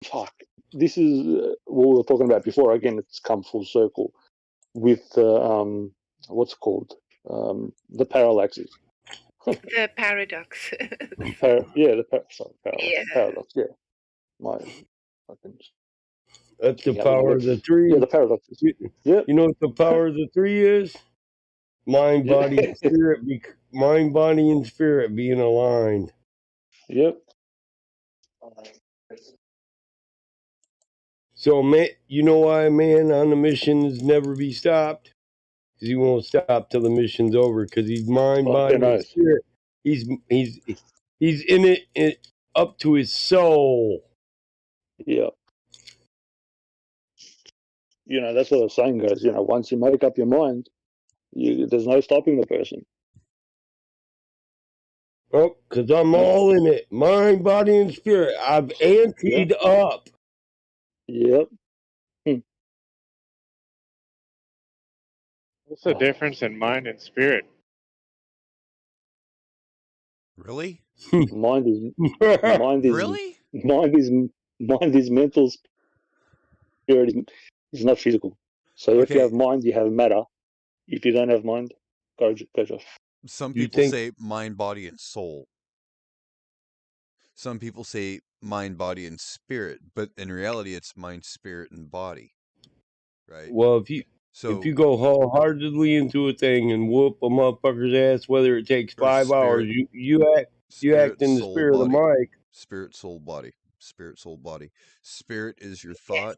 fuck. This is what we were talking about before. Again, it's come full circle with what's it called? The parallaxes. The paradox. Paradox. Yeah. Paradox. Yeah, my fucking. That's the power of the three. Yeah, the paradoxes. Yeah. You know what the power of the three is? Mind, body, and spirit. Mind, body, and spirit being aligned. Yep. So, you know why a man on the mission is never be stopped? Because he won't stop till the mission's over. Because he's mind, body, and spirit. He's in it up to his soul. Yeah. You know, that's what the saying goes. You know, once you make up your mind, there's no stopping the person. Oh, because I'm all in it. Mind, body, and spirit. I've anteed up. Yep. What's the difference in mind and spirit? Really? Mind is really? Mind is mental. Spirit is not physical. So if you have mind, you have matter. If you don't have mind, go Josh. Some people say mind, body, and soul. Some people say mind, body, and spirit, but in reality, it's mind, spirit, and body. Right? Well, if you go wholeheartedly into a thing and whoop a motherfucker's ass, whether it takes 5 hours, you act in the spirit of the mic. Spirit, soul, body. Spirit, soul, body. Spirit is your thought.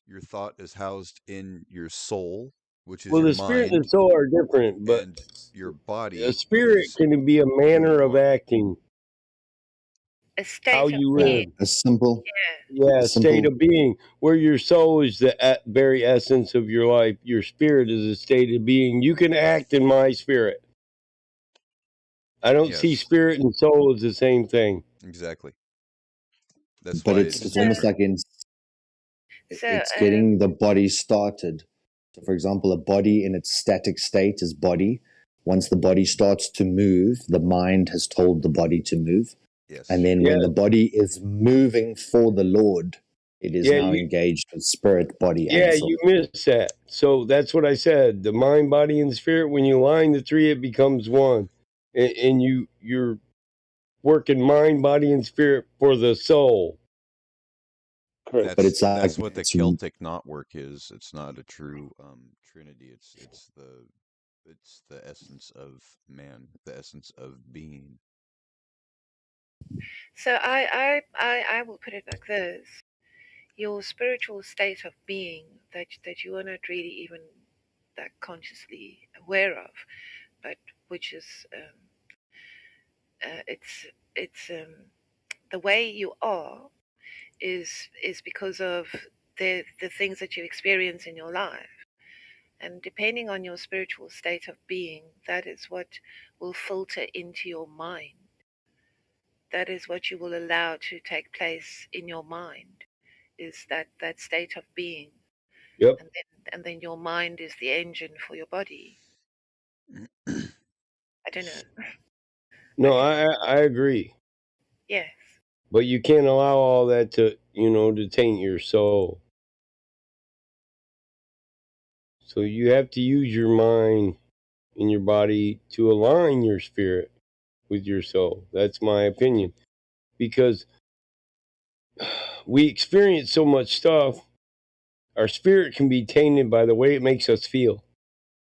Your thought is housed in your soul, which is your mind. Well, the spirit and the soul are different, but and your body. A spirit can be a manner of acting. A state how of you being. live. A simple. Yeah, a state of being. Where your soul is the very essence of your life. Your spirit is a state of being. You can act in my spirit. I don't see spirit and soul as the same thing. Exactly. That's but why it's almost like it's getting the body started. So, for example, a body in its static state is body. Once the body starts to move, the mind has told the body to move. Yes. And then when the body is moving for the Lord, it is now engaged with spirit, body, and soul. You missed that. So that's what I said. The mind, body, and spirit, when you align the three, it becomes one. And you're working mind, body, and spirit for the soul. Correct. But it's like, that's what the Celtic knotwork is. It's not a true trinity. It's the essence of man, the essence of being. So I will put it like this: your spiritual state of being that you are not really even that consciously aware of, but which is it's the way you are is because of the things that you experience in your life. And depending on your spiritual state of being, that is what will filter into your mind. That is what you will allow to take place in your mind, is that state of being. Yep. And then your mind is the engine for your body. I don't know. No, I agree. Yes. But you can't allow all that to taint your soul. So you have to use your mind and your body to align your spirit with your soul. That's my opinion. Because we experience so much stuff, our spirit can be tainted by the way it makes us feel.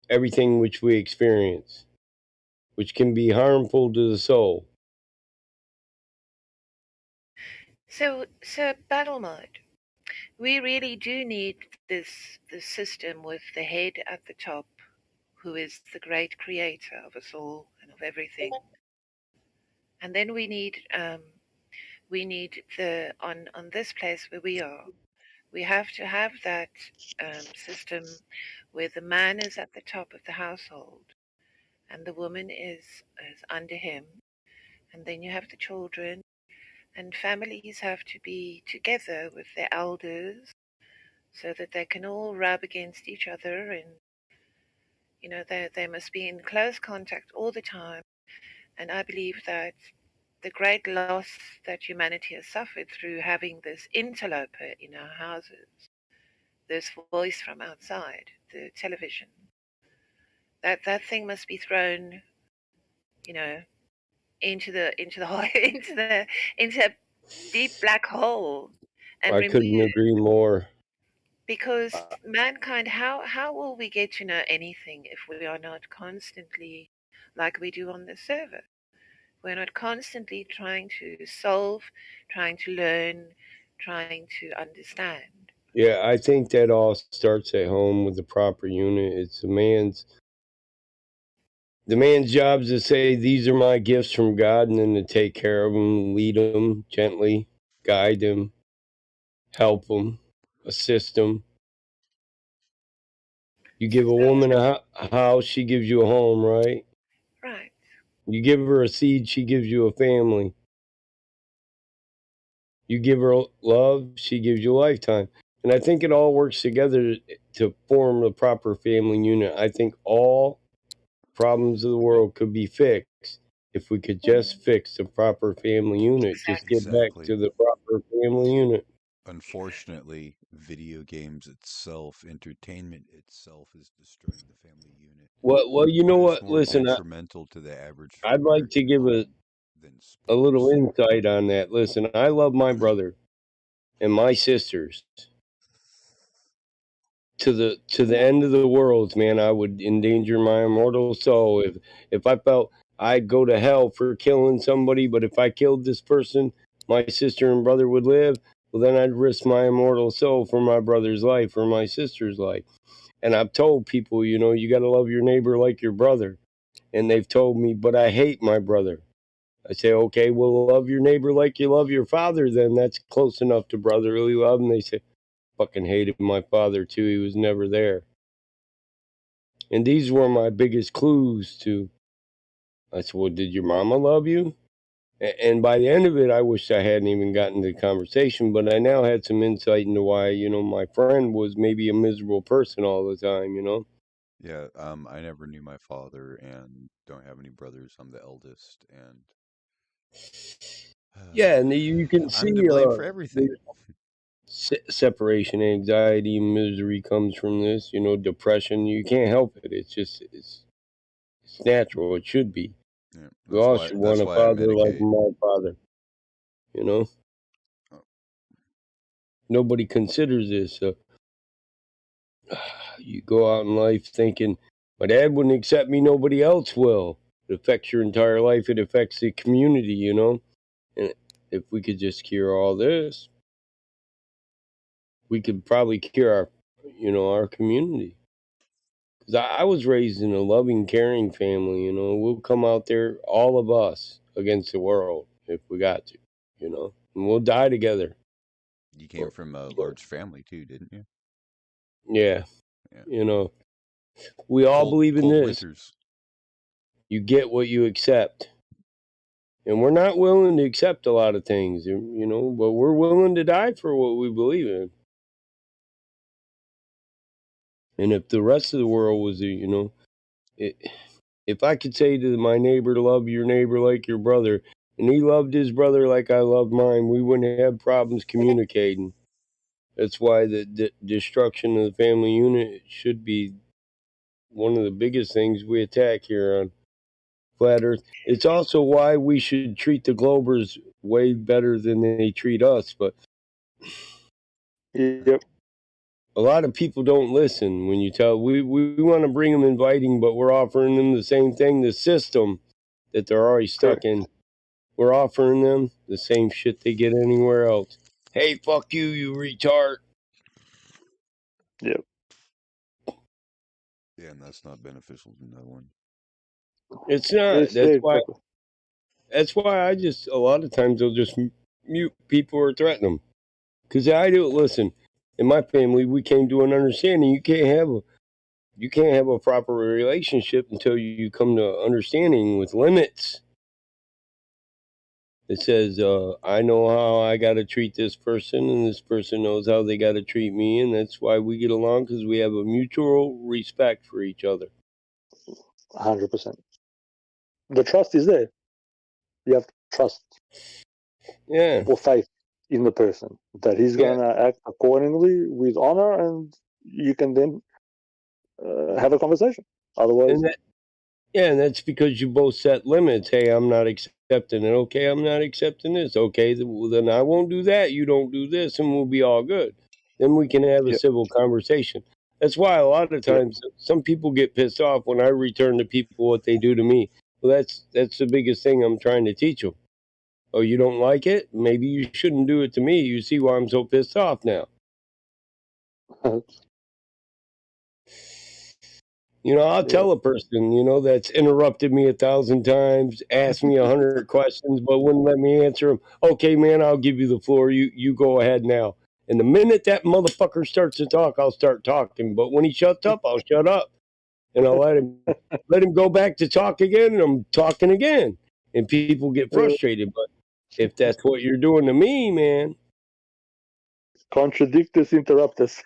Everything which we experience, which can be harmful to the soul. So battle mode. We really do need this system with the head at the top, who is the great creator of us all and of everything. And then we need the on this place where we are. We have to have that system where the man is at the top of the household and the woman is under him. And then you have the children, and families have to be together with their elders so that they can all rub against each other, and they must be in close contact all the time. And I believe that great loss that humanity has suffered through having this interloper in our houses, this voice from outside, the television. That thing must be thrown, into the into a deep black hole, and I couldn't agree more. Because mankind, how will we get to know anything if we are not constantly, like we do on this server, we're not constantly trying to solve, trying to learn, trying to understand? Yeah, I think that all starts at home with the proper unit. It's the man's job is to say, these are my gifts from God, and then to take care of them, lead them gently, guide them, help them, assist them. You give a woman a house, she gives you a home, right? Right. You give her a seed, she gives you a family. You give her love, she gives you a lifetime. And I think it all works together to form the proper family unit. I think all problems of the world could be fixed if we could just fix the proper family unit. Just get back to the proper family unit. Unfortunately, video games itself, entertainment itself, is destroying the family unit. Well, you know It's what? more Listen, detrimental to the average I'd like to American give home than a little sports. insight on that. Listen, I love my brother and my sisters to the end of the world, man. I would endanger my immortal soul if I felt I'd go to hell for killing somebody, but if I killed this person, my sister and brother would live. Well, then I'd risk my immortal soul for my brother's life or my sister's life. And I've told people, you got to love your neighbor like your brother. And they've told me, but I hate my brother. I say, okay, well, love your neighbor like you love your father, then that's close enough to brotherly love. And they say, fucking hated my father too. He was never there. And these were my biggest clues to. I said, well, did your mama love you? And by the end of it, I wish I hadn't even gotten to the conversation, but I now had some insight into why, my friend was maybe a miserable person all the time, Yeah, I never knew my father and don't have any brothers. I'm the eldest, and Yeah, and you can see I'm to blame for everything. Separation anxiety, misery comes from this, depression. You can't help it. It's natural. It should be. Yeah, We all should want that's a why I father like medicate. my father, Oh. Nobody considers this. You go out in life thinking, my dad wouldn't accept me, nobody else will. It affects your entire life. It affects the community, And if we could just cure all this, we could probably cure our community. Because I was raised in a loving, caring family, We'll come out there, all of us, against the world if we got to, And we'll die together. You came from a large family too, didn't you? Yeah. Yeah. We all believe in cold this. Winters. You get what you accept. And we're not willing to accept a lot of things, but we're willing to die for what we believe in. And if the rest of the world was, if I could say to my neighbor, love your neighbor like your brother, and he loved his brother like I loved mine, we wouldn't have problems communicating. That's why the destruction of the family unit should be one of the biggest things we attack here on Flat Earth. It's also why we should treat the Globers way better than they treat us. But Yep. a lot of people don't listen when you tell. We want to bring them inviting, but we're offering them the same thing, the system that they're already stuck in. We're offering them the same shit they get anywhere else. Hey, fuck you, you retard. Yep. Yeah, and that's not beneficial to no one. It's not. Exactly. That's why I just, a lot of times I'll just mute people or threaten them. Because I do it. Listen, in my family, we came to an understanding. You can't have a proper relationship until you come to understanding with limits. It says, I know how I got to treat this person, and this person knows how they got to treat me, and that's why we get along, because we have a mutual respect for each other. 100%. The trust is there. You have trust Yeah. or faith in the person that he's Yeah. going to act accordingly with honor, and you can then have a conversation. Otherwise, And that, yeah, and that's because you both set limits. Hey, I'm not accepting it. Okay, I'm not accepting this. Okay, well, then I won't do that. You don't do this, and we'll be all good. Then we can have a yeah, civil conversation. That's why a lot of yeah. times some people get pissed off when I return to people what they do to me. Well, that's the biggest thing I'm trying to teach them. Oh, you don't like it? Maybe you shouldn't do it to me. You see why I'm so pissed off now. You know, I'll Yeah. tell a person, that's interrupted me 1,000 times, asked me 100 questions, but wouldn't let me answer them. Okay, man, I'll give you the floor. You go ahead now. And the minute that motherfucker starts to talk, I'll start talking. But when he shuts up, I'll shut up, and I'll let him go back to talk again, and I'm talking again. And people get frustrated. But if that's what you're doing to me, man, Contradictus interruptus.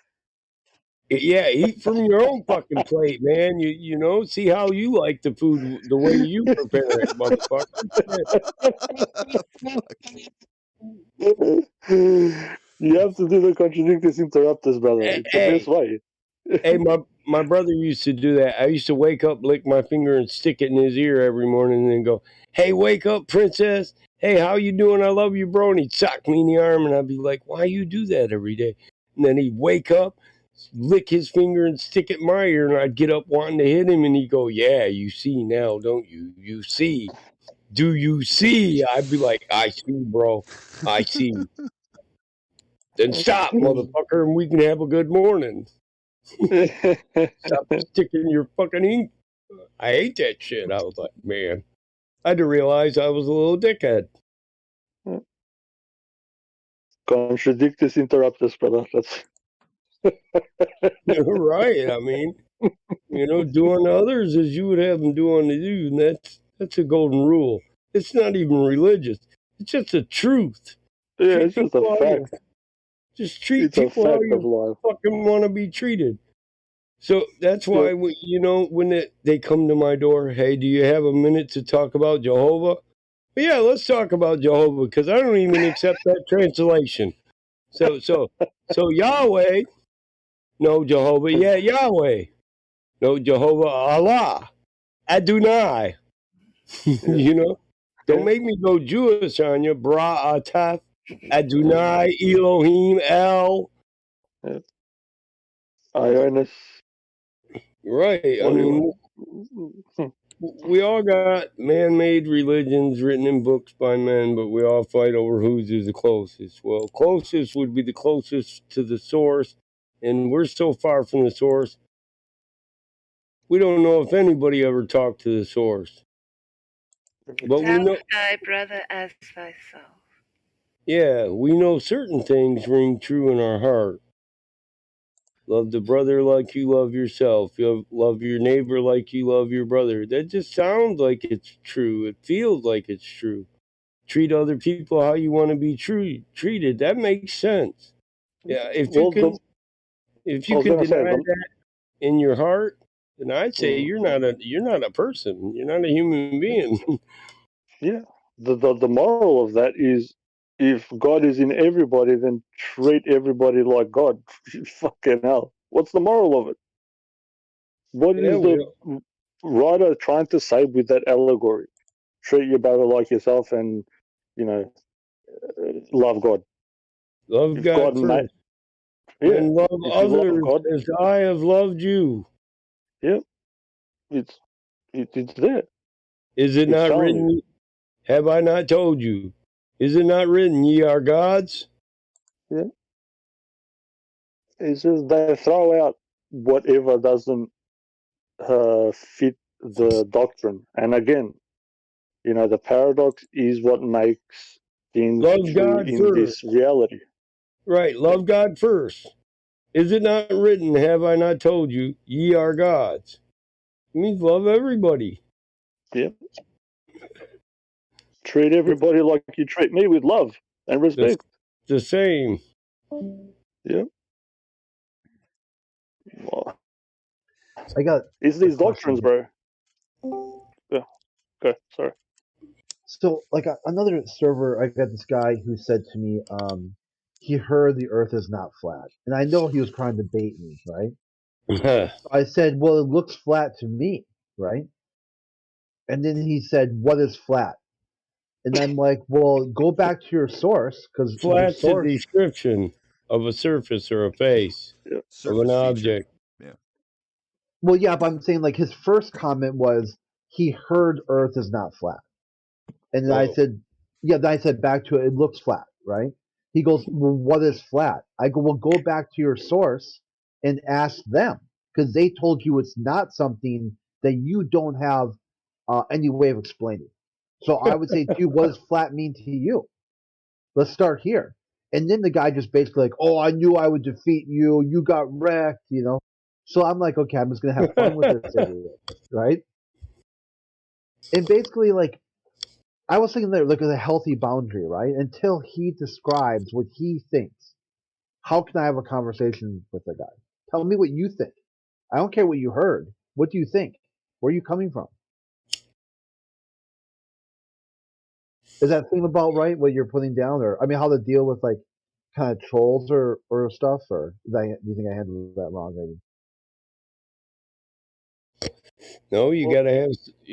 yeah, eat from your own fucking plate, man. See how you like the food the way you prepare it, motherfucker. You have to do the contradictus interruptus, brother. It's the best Hey, way. hey, my brother used to do that. I used to wake up, lick my finger, and stick it in his ear every morning, and then go, "Hey, wake up, princess. Hey, how you doing? I love you, bro." And he'd sock me in the arm, and I'd be like, "Why you do that every day?" And then he'd wake up, lick his finger, and stick it in my ear, and I'd get up wanting to hit him, and he'd go, "Yeah, you see now, don't you? You see." Do you see? I'd be like, I see, bro. I see. Then stop, motherfucker, and we can have a good morning. Stop sticking your fucking ink. I hate that shit. I was like, man. I had to realize I was a little dickhead. Contradictus interruptus, brother. That's Right. I mean, do unto others as you would have them do unto you. And that's a golden rule. It's not even religious. It's just a truth. yeah, Treat it's just a people how you fact. just treat It's a people how fact of you life. fucking want to be treated. So that's why, when they come to my door, hey, do you have a minute to talk about Jehovah? Well, yeah, let's talk about Jehovah because I don't even accept that translation. So Yahweh, no Jehovah. Yeah, Yahweh, no Jehovah. Allah, Adonai. Don't make me go Jewish on you. Bra Ataf, Adonai, Elohim, El. Yeah. Ionis. Right. I mean, we all got man-made religions written in books by men, but we all fight over whose is the closest. Well, closest would be the closest to the source, and we're so far from the source, we don't know if anybody ever talked to the source. But we know, thy brother as thyself. yeah, we know certain things ring true in our heart. Love the brother like you love yourself. Love your neighbor like you love your brother. That just sounds like it's true. It feels like it's true. Treat other people how you want to be treated. That makes sense. Yeah, if you Well, can I was going to say deny that in your heart, then I'd say you're not a person. You're not a human being. yeah. The moral of that is, if God is in everybody, then treat everybody like God. Fucking hell. What's the moral of it? What Yeah, is the writer trying to say with that allegory? Treat your brother like yourself, and love God. love If God God made, first yeah, and love if you love others God, as I have loved you. yeah, it's there. Is it It's not telling you. written? Have I not told you? Is it not written, ye are gods? Yeah, it's just they throw out whatever doesn't fit the doctrine, and again, the paradox is what makes things Love true God in first. this reality. Right, love God first. Is it not written, have I not told you, ye are gods? It means love everybody. Yeah, treat everybody like you treat me, with love and respect. The same. Yeah. Well, I got it's a these question doctrines, here. bro. Yeah. Okay. Sorry. So, like another server, I got this guy who said to me, he heard the Earth is not flat, and I know he was trying to bait me, right? So I said, "Well, it looks flat to me," right? And then he said, "What is flat?" And I'm like, "Well, go back to your source, because your Flat's a source." description of a surface or a face Yeah. of an Surface feature. object. Yeah. Well, yeah, but I'm saying like his first comment was he heard Earth is not flat. And then I Oh. said, yeah, then I said back to it, it looks flat, right? He goes, well, what is flat? I go, well, go back to your source and ask them because they told you it's not something that you don't have any way of explaining. So I would say to you, what does flat mean to you? Let's start here. And then the guy just basically like, oh, I knew I would defeat you. You got wrecked, you know? So I'm like, okay, I'm just going to have fun with this idiot, right? And basically, like, I was thinking there, like, a healthy boundary, right? Until he describes what he thinks. How can I have a conversation with the guy? Tell me what you think. I don't care what you heard. What do you think? Where are you coming from? Is that thing about right what you're putting down, or I mean, how to deal with like kind of trolls or stuff, or do you think I handled that wrong? Maybe. No, Well, you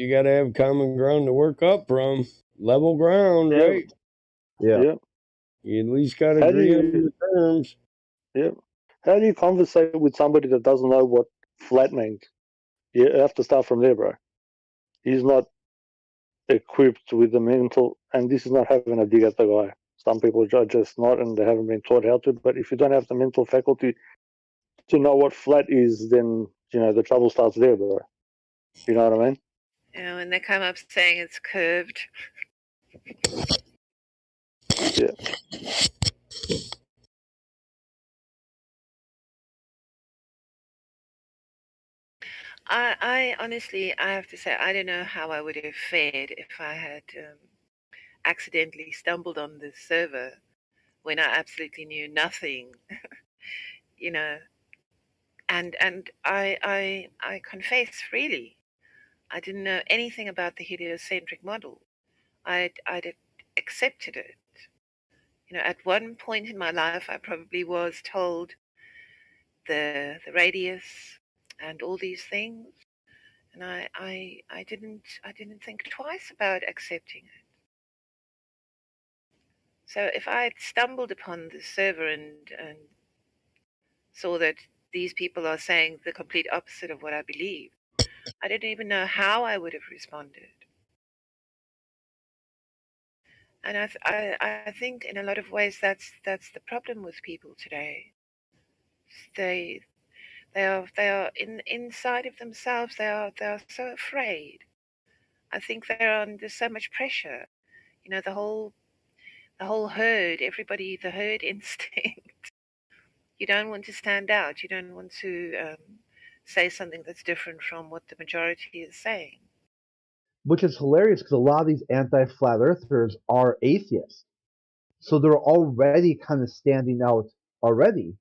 gotta have common ground to work up from. Level ground, yeah, right? Yeah. yeah. You at least gotta How do agree on you, the terms. yeah? How do you conversate with somebody that doesn't know what flat means? You have to start from there, bro. He's not equipped with the mental, and this is not having a dig at the guy. Some people are just not, and they haven't been taught how to. But if you don't have the mental faculty to know what flat is, then the trouble starts there, bro. You know what I mean? And they come up saying it's curved. Yeah. I honestly, I have to say, I don't know how I would have fared if I had accidentally stumbled on this server when I absolutely knew nothing, you know. And I confess freely, I didn't know anything about the heliocentric model. I'd accepted it. At one point in my life, I probably was told the radius and all these things, and I didn't think twice about accepting it. So if I had stumbled upon the server and saw that these people are saying the complete opposite of what I believe, I didn't even know how I would have responded. And I think in a lot of ways that's the problem with people today. They they are inside of themselves. They are so afraid. I think they're under so much pressure. The whole herd, everybody, the herd instinct. You don't want to stand out. You don't want to say something that's different from what the majority is saying. Which is hilarious because a lot of these anti-flat earthers are atheists. So they're already kind of standing out already.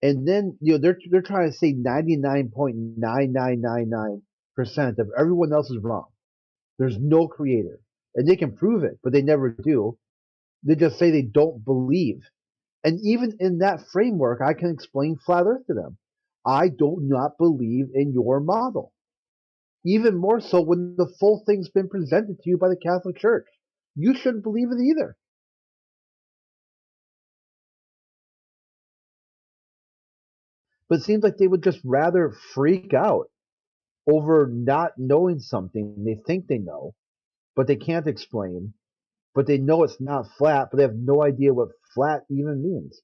And then they're trying to say 99.9999% of everyone else is wrong. There's no creator. And they can prove it, but they never do. They just say they don't believe. And even in that framework, I can explain flat earth to them. I do not believe in your model. Even more so when the full thing's been presented to you by the Catholic Church. You shouldn't believe it either. But it seems like they would just rather freak out over not knowing something they think they know, but they can't explain, but they know it's not flat, but they have no idea what flat even means.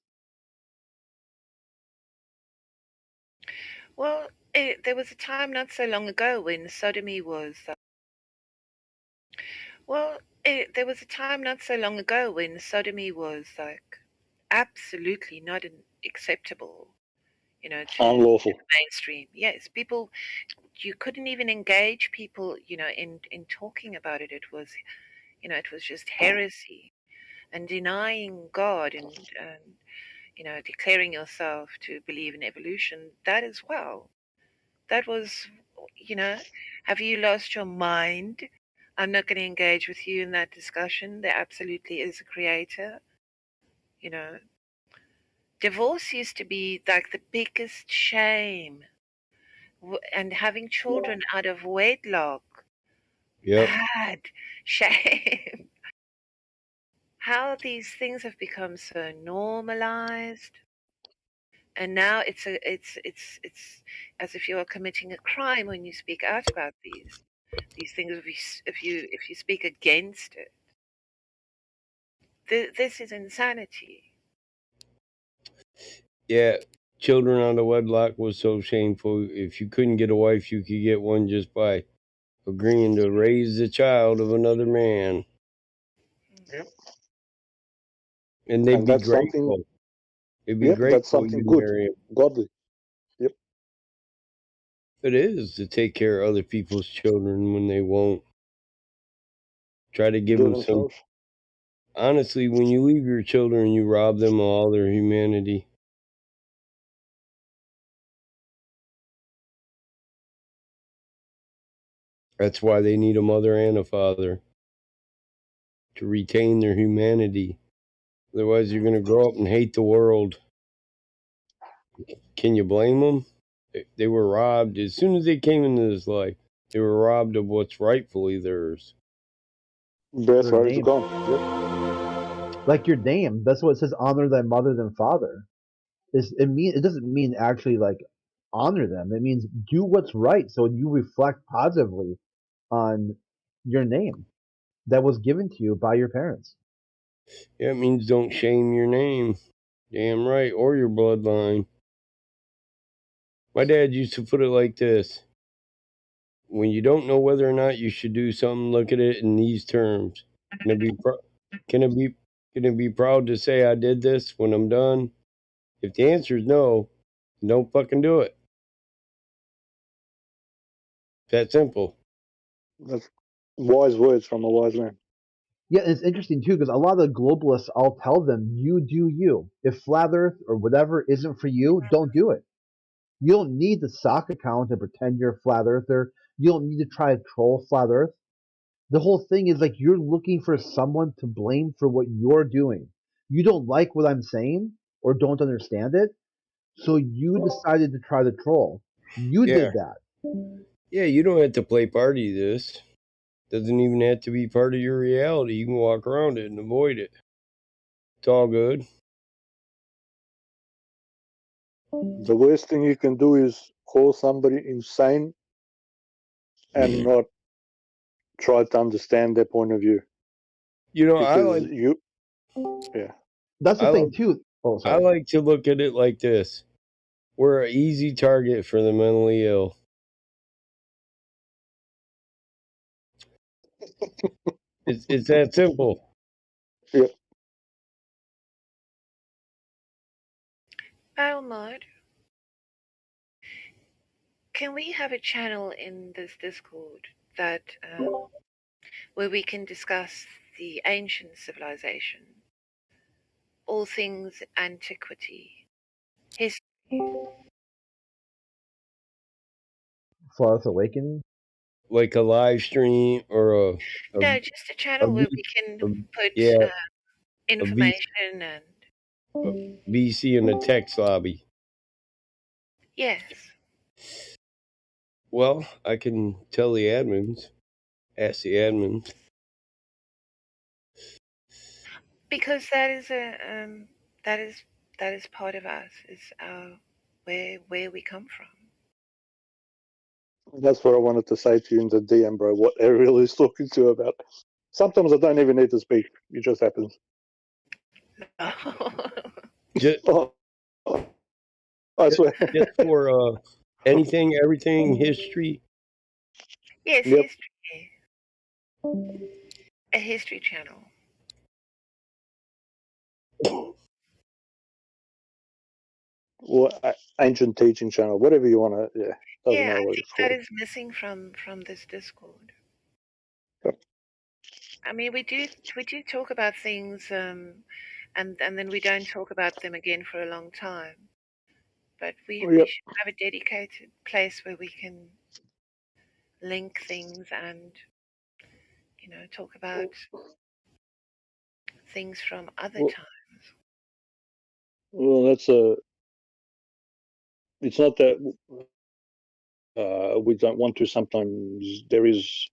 Well, there was a time not so long ago when sodomy was. There was a time not so long ago when sodomy was like absolutely not acceptable. To Unlawful. the mainstream. Yes, people. You couldn't even engage people. In talking about it. It was just heresy and denying God and declaring yourself to believe in evolution. That as well. That was, have you lost your mind? I'm not going to engage with you in that discussion. There absolutely is a creator. You know, divorce used to be like the biggest shame, and having children out of wedlock, Yep. bad shame. How these things have become so normalized, and now it's as if you are committing a crime when you speak out about these things. If you speak against it, this is insanity. Yeah. Children out of wedlock was so shameful. If you couldn't get a wife, you could get one just by agreeing to raise the child of another man. Yep. And they'd And be that's something. grateful. They'd be Yep, that's grateful something you good, marry him. godly. Yep. It is to take care of other people's children when they won't. Try to give Do them some. themselves. Honestly, when you leave your children, you rob them of all their humanity. That's why they need a mother and a father to retain their humanity. Otherwise, you're going to grow up and hate the world. Can you blame them? They were robbed as soon as they came into this life. They were robbed of what's rightfully theirs. Best Their right is name, gone. Yep. like your name. That's what it says. Honor thy mother than father. It doesn't mean actually like honor them. It means do what's right, so you reflect positively on your name that was given to you by your parents. Yeah, it means don't shame your name. Damn right, or your bloodline. My dad used to put it like this: when you don't know whether or not you should do something, look at it in these terms. Can it be, can it be, can it be proud to say I did this when I'm done? If the answer is no, then don't fucking do it. That simple. That's wise words from a wise man. Yeah, it's interesting too because a lot of the globalists, I'll tell them, you do you. If flat Earth or whatever isn't for you, don't do it. You don't need the sock account to pretend you're a flat earther. You don't need to try to troll flat Earth. The whole thing is like you're looking for someone to blame for what you're doing. You don't like what I'm saying or don't understand it, so you decided to try to troll. You Yeah. did that. Yeah, you don't have to play party this. Doesn't even have to be part of your reality. You can walk around it and avoid it. It's all good. The worst thing you can do is call somebody insane and not try to understand their point of view. You know, Because you, yeah. That's the I thing like too. Oh, I sorry. like to look at it like this. We're an easy target for the mentally ill. It's that simple. Yep. Battle mode. Can we have a channel in this Discord that where we can discuss the ancient civilization, all things antiquity, history? Far Awakening. Like a live stream or a, No, just a a, channel where V- we can a put yeah, a, v, information and a VC in a text lobby. yes, Well, I can tell the admins, ask the admins. because that is a that is part of us. Is where we come from. That's what I wanted to say to you in the DM, bro. What Ariel is talking to you about. Sometimes I don't even need to speak. It just happens. Just, Oh, I swear. just for anything, everything, history. Yes, Yep. history. A history channel. Or ancient teaching channel, whatever you want to. Yeah, doesn't Yeah, matter I what think it's that called. is missing from this Discord. Yep. I mean, we do talk about things, and then we don't talk about them again for a long time. But we Yep. should have a dedicated place where we can link things and talk about things from other Well, times. well, it's not that we don't want to. Sometimes there is,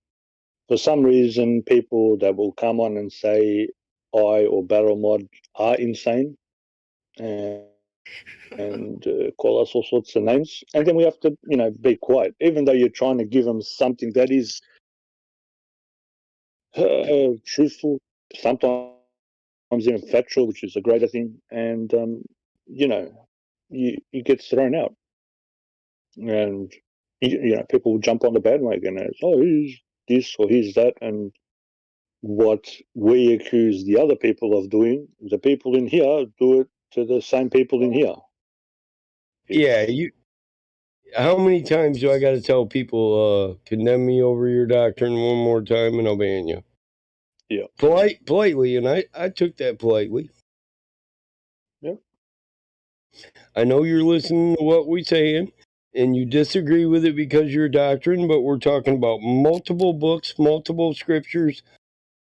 for some reason, people that will come on and say I or Barrel Mod are insane and call us all sorts of names, and then we have to, be quiet, even though you're trying to give them something that is truthful, sometimes even factual, which is a greater thing, and you know, you get thrown out, and people will jump on the bandwagon as, oh, he's this or he's that, and what we accuse the other people of doing, the people in here do it to the same people in here. Yeah, It's how many times do I got to tell people, condemn me over your doctrine one more time and I'll ban you? yeah, Politely, and I took that politely. yeah. I know you're listening to what we're saying, and you disagree with it because your doctrine, but we're talking about multiple books, multiple scriptures,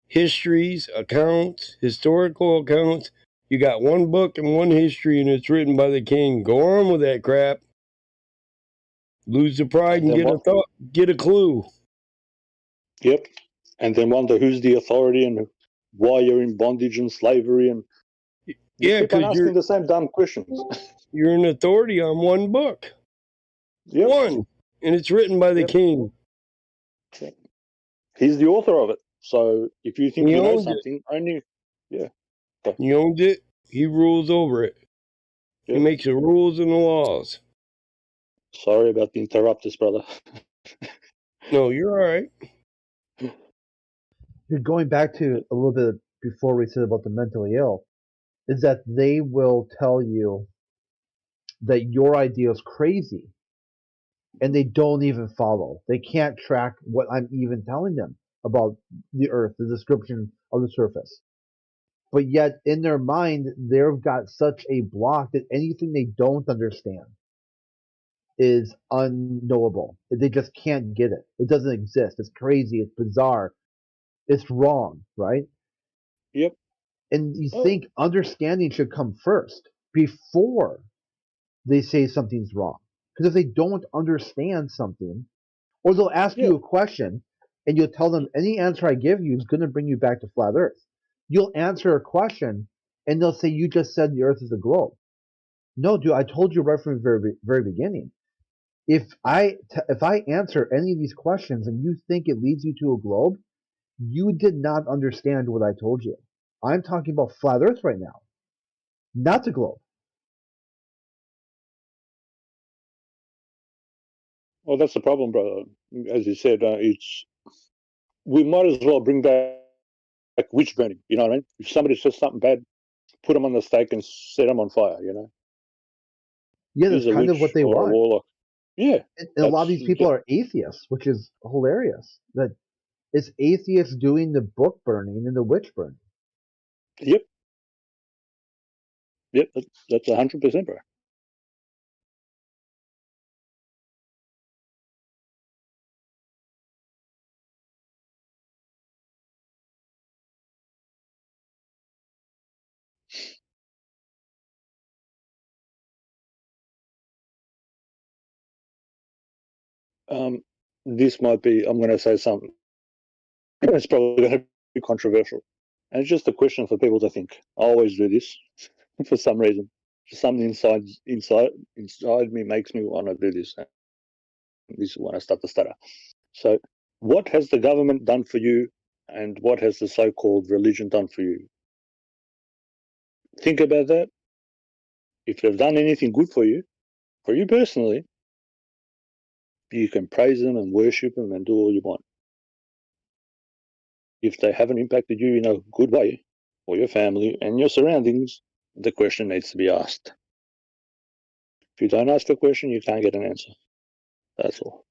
histories, accounts, historical accounts. You got one book and one history, and it's written by the king. Go on with that crap. Lose the pride And and then what? get a clue. Yep. And then wonder who's the authority and why you're in bondage and slavery, and you Yeah, keep on because asking the same dumb questions. you're an authority on one book. Yep. One. And it's written by the Yep. king. Yep. He's the author of it. So if you think He you know owned it. something, only yeah. He owns it. He rules over it. He Yep. makes the rules and the laws. Sorry about the interrupters, brother. No, you're all right. You're going back to a little bit before we said about the mentally ill, is that they will tell you that your idea is crazy and they don't even follow. They can't track what I'm even telling them about the earth, the description of the surface. But yet in their mind, they've got such a block that anything they don't understand is unknowable. They just can't get it. It doesn't exist. It's crazy. It's bizarre. It's wrong, right? Yep. And you Oh, think understanding should come first before they say something's wrong. Because if they don't understand something, or they'll ask yeah. you a question and you'll tell them any answer I give you is going to bring you back to flat earth. You'll answer a question and they'll say, you just said the earth is a globe. No, dude, I told you right from the very beginning. If I answer any of these questions and you think it leads you to a globe, you did not understand what I told you. I'm talking about flat earth right now, not the globe. Well, that's the problem, brother. As you said, it's we might as well bring back witch burning. You know what I mean? If somebody says something bad, put them on the stake and set them on fire. Yeah, that's Use a kind of what witch they or a want. warlock. Yeah, And a lot of that's these people yep, are atheists, which is hilarious. That it's atheists doing the book burning and the witch burning. yep, yep. That's 100%, bro. This might be. I'm going to say something. It's probably going to be controversial, and it's just a question for people to think. I always do this for some reason. Just something inside me makes me want to do this. And this is when I start to stutter. So, what has the government done for you, and what has the so-called religion done for you? Think about that. If they've done anything good for you personally, you can praise them and worship them and do all you want. If they haven't impacted you in a good way, or your family and your surroundings, the question needs to be asked. If you don't ask a question, you can't get an answer. That's all.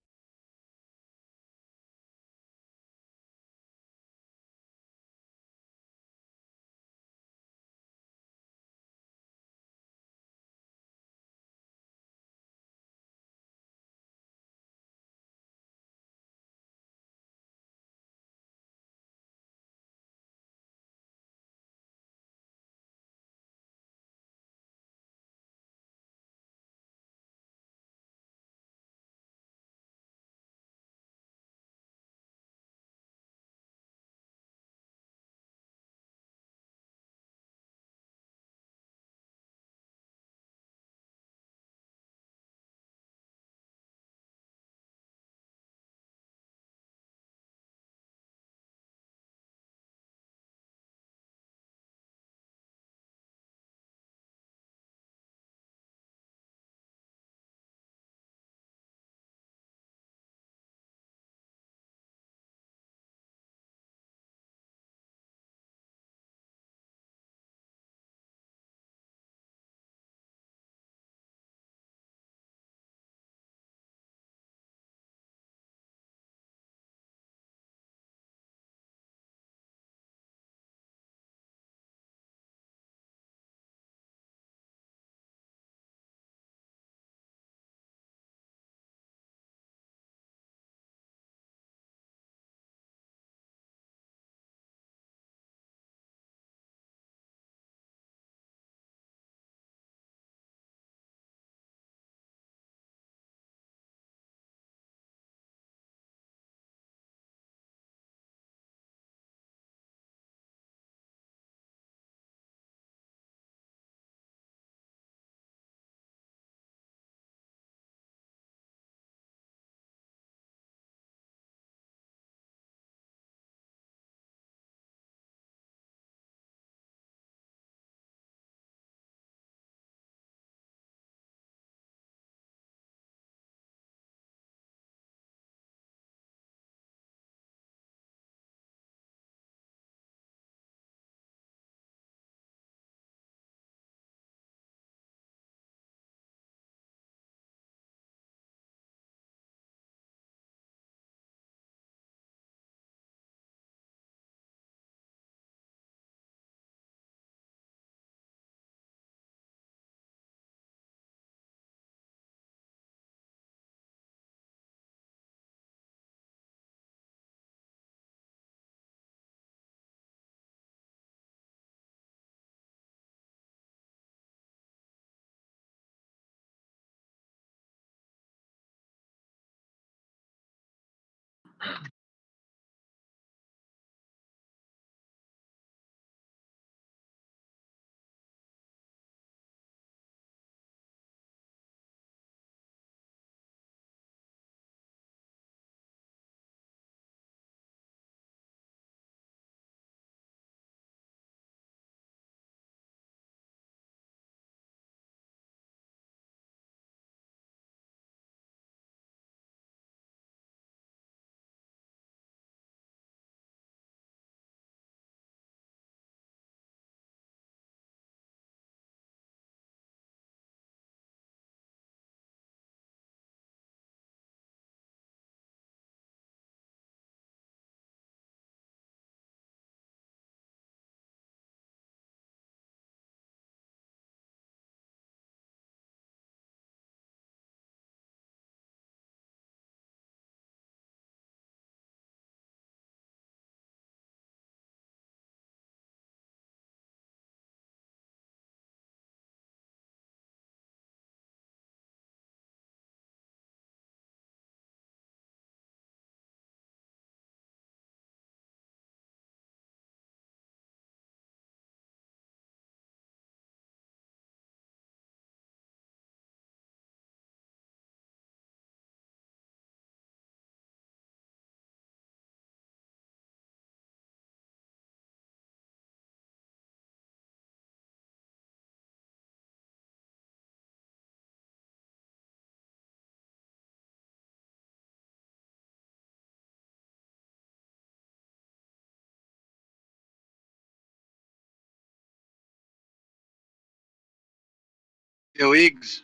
Yo, Iggs,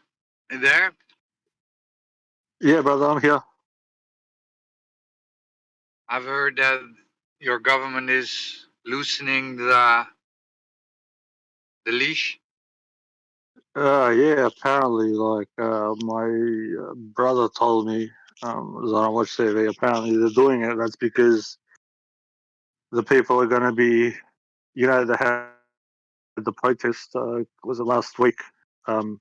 you there? Yeah, brother, I'm here. I've heard that your government is loosening the leash. Yeah, apparently, like my brother told me, I don't watch TV. Apparently, they're doing it. That's because the people are going to be, they had the protest. Was it last week? Um,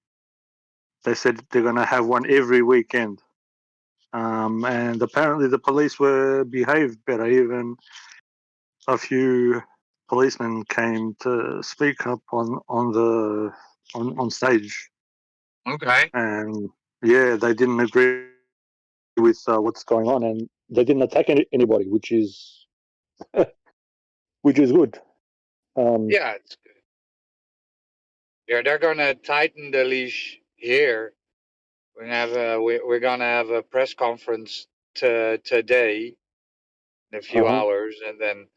they said they're going to have one every weekend. And apparently, the police were behaved better. Even a few policemen came to speak up on stage. Okay. And yeah, they didn't agree with what's going on, and they didn't attack anybody, which is good. Yeah, it's good. Yeah, they're gonna tighten the leash here. We're gonna have a press conference today in a few Uh-huh. hours, and then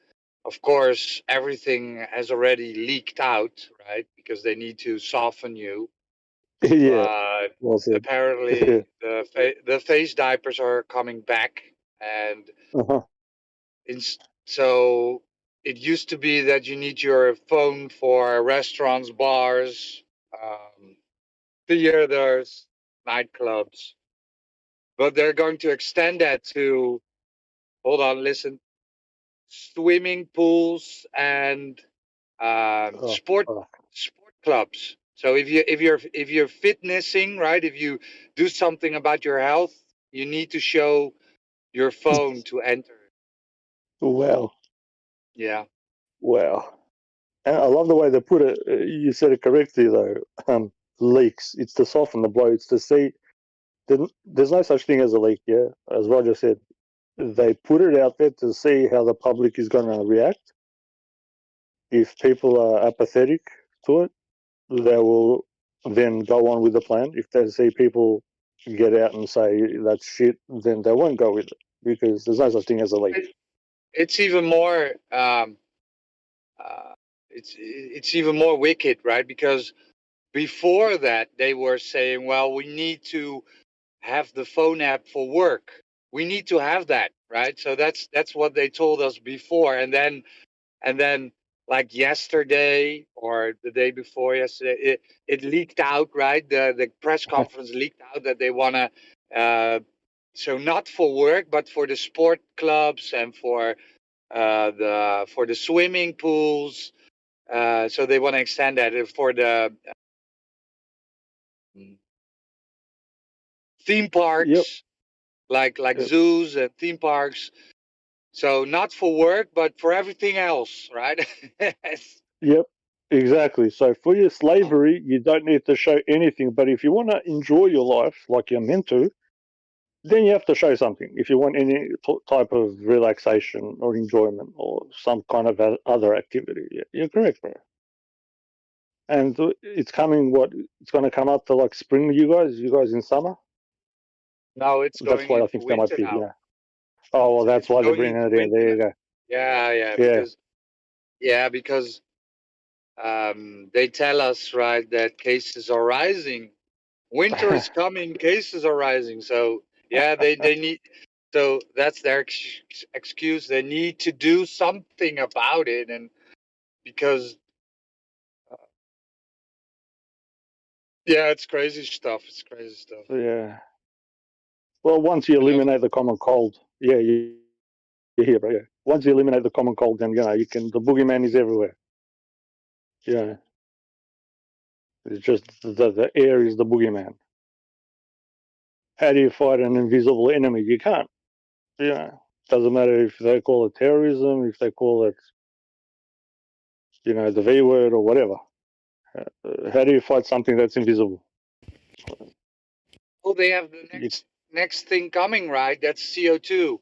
of course everything has already leaked out, right? Because they need to soften you. Yeah, But well said. Yeah. apparently the face diapers are coming back, and Uh-huh. so it used to be that you need your phone for restaurants, bars, theaters, nightclubs, but they're going to extend that to, hold on, listen, swimming pools and Oh, sport clubs. So if you're fitnessing, right, if you do something about your health, you need to show your phone to enter. wow, Yeah. wow. And I love the way they put it. You said it correctly though. Leaks. It's to soften the blow. It's to see. There's no such thing as a leak. Yeah, as Roger said, they put it out there to see how the public is going to react. If people are apathetic to it, they will then go on with the plan. If they see people get out and say that's shit, then they won't go with it because there's no such thing as a leak. It's even more uh, it's even more wicked, right? Because before that they were saying, well, we need to have the phone app for work. We need to have that, right? So that's what they told us before, and then like yesterday or the day before yesterday, it leaked out, right? The press conference leaked out that they want to so not for work but for the sport clubs and for the swimming pools. So they want to extend that for the theme Yep. parks. like zoos and theme parks. So not for work, but for everything else, right? Yep, exactly. So for your slavery, you don't need to show anything. But if you want to enjoy your life like you're meant to, then you have to show something. If you want any type of relaxation or enjoyment or some kind of other activity, yeah, you're correct, bro. And it's coming. What it's going to come up to like spring. You guys. You guys in summer. No, it's That's going why I into think they might winter be. now. Yeah. Oh well, that's It's why they're going bringing into it in. winter There now. you go. Yeah. Because they tell us, right, that cases are rising. Winter is coming, cases are rising. So yeah, they need. So that's their excuse. They need to do something about it, and because yeah, it's crazy stuff. It's crazy stuff. Yeah. Well, once you eliminate the common cold, yeah, you're here, bro. Yeah. Once you eliminate the common cold, then you can. The boogeyman is everywhere. Yeah. It's just the air is the boogeyman. How do you fight an invisible enemy? You can't. Yeah. Doesn't matter if they call it terrorism, if they call it, the V word or whatever. How do you fight something that's invisible? Oh, they have the You, next thing coming, right? That's CO2.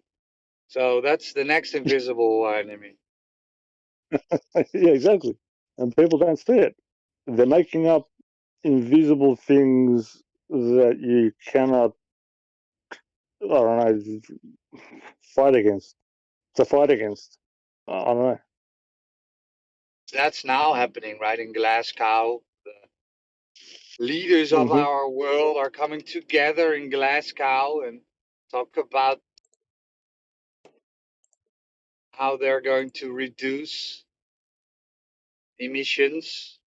So that's the next invisible enemy. yeah, exactly. And people don't see it. They're making up invisible things that you cannot, I don't know, fight against. To fight against. I don't know. That's now happening, right? In Glasgow, the leaders of Hmm. our world are coming together in Glasgow and talk about how they're going to reduce emissions,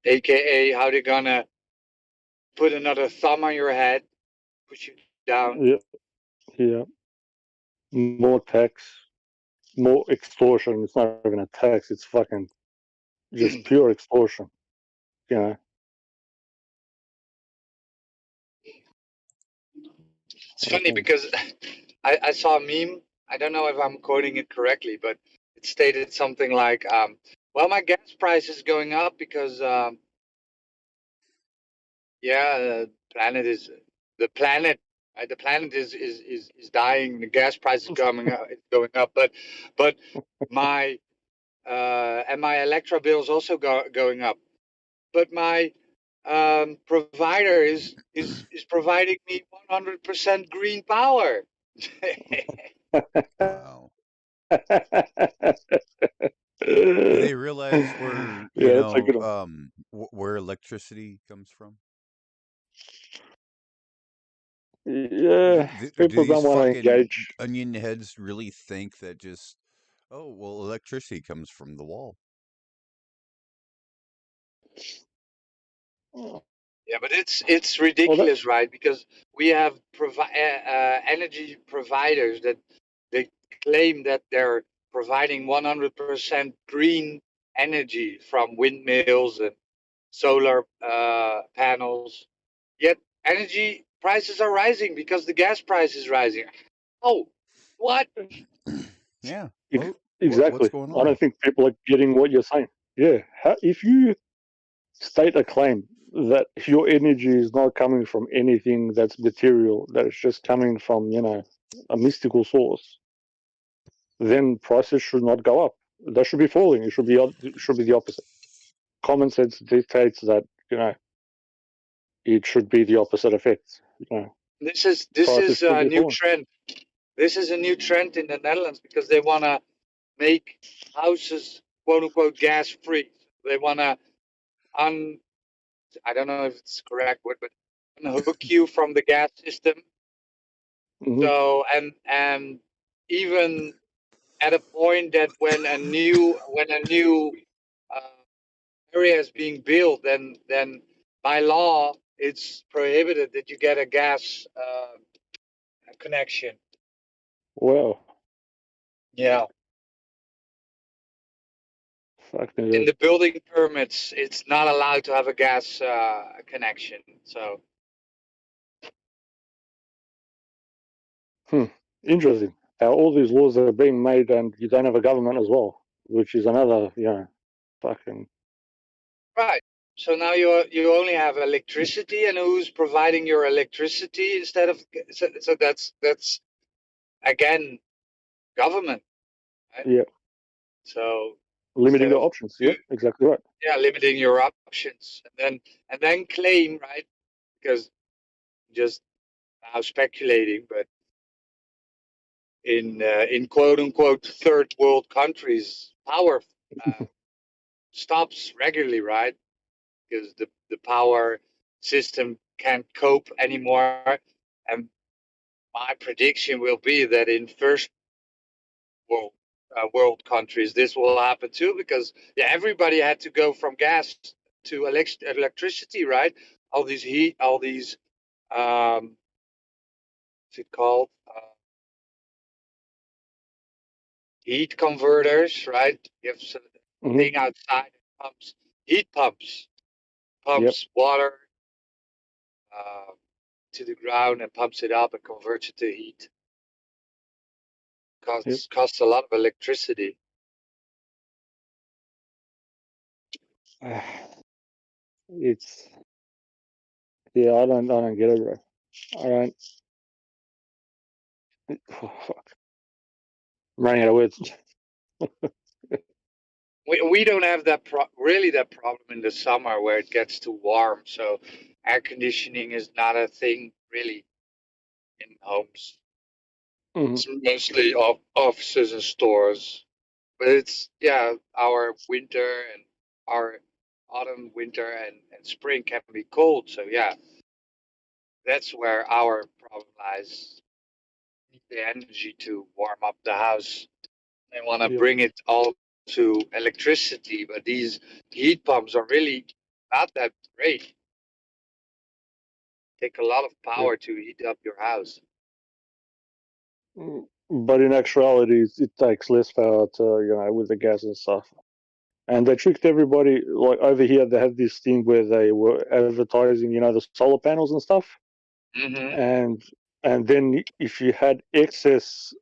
aka how they're gonna put another thumb on your head, push you down. Yeah, yeah. More tax, more extortion. It's not even a tax. It's fucking just It's pure extortion. You know. funny because I saw a meme. I don't know if I'm quoting it correctly, but it stated something like, "Well, my gas price is going up because, planet is the planet. The planet is dying. The gas price is coming up. It's going up, but my and my electro bill is also going up. But my provider is providing me 100% green power." Wow. Do Yeah, they realize where, that's a good one. where electricity comes from? Yeah, Or do people don't these want to fucking engage. onion heads really think that just, oh, well, electricity comes from the wall? Oh, Yeah, but it's well, ridiculous, right? Because we have energy providers that they claim that they're providing 100% green energy from windmills and solar panels. Yet energy prices are rising because the gas price is rising. Oh, what? Yeah. ex- Well, what's exactly. going I on? don't think people are getting what you're saying. Yeah, if you state a claim that your energy is not coming from anything that's material, that it's just coming from, a mystical source, then prices should not go up. They should be falling. It should be the opposite. Common sense dictates that, it should be the opposite effect. This Prices is should a be new falling. trend. This is a new trend in the Netherlands because they want to make houses quote unquote gas free. They want to un I don't know if it's the correct word, but unhook you from the gas system. Hmm. So and even at a point that when a new uh, area is being built, then by law it's prohibited that you get a gas connection. Wow. Yeah. Fucking In hell. the building permits, it's not allowed to have a gas connection. So Interesting. How all these laws are being made and you don't have a government as well, which is another, fucking. Right. So now you only have electricity, and who's providing your electricity instead of so that's again government, right? Yeah. So Limiting instead the of options. Yeah, exactly right. limiting your options, and then claim, right? Because just now speculating, but in quote unquote third world countries, power stops regularly, right? Because the power system can't cope anymore, and my prediction will be that in first world countries this will happen too, because everybody had to go from gas to electricity, right? All these heat, all these what's it called? Heat converters, right? You have some thing outside that pumps heat pumps water uh, to the ground and pumps it up and converts it to heat. Costs a lot of electricity. It's I don't get it, bro. I don't. Oh, fuck. I'm running out of words. We don't have that really that problem in the summer where it gets too warm, so air conditioning is not a thing really in homes. It's mostly offices and stores, but it's our winter and our autumn, winter, and spring can be cold. So that's where our problem lies. Need the energy to warm up the house. They want to bring it all to electricity, but these heat pumps are really not that great. Take a lot of power to heat up your house. But in actuality, it takes less power to, with the gas and stuff. And they tricked everybody. Like over here, they have this thing where they were advertising, the solar panels and stuff. Mm-hmm. And then if you had excess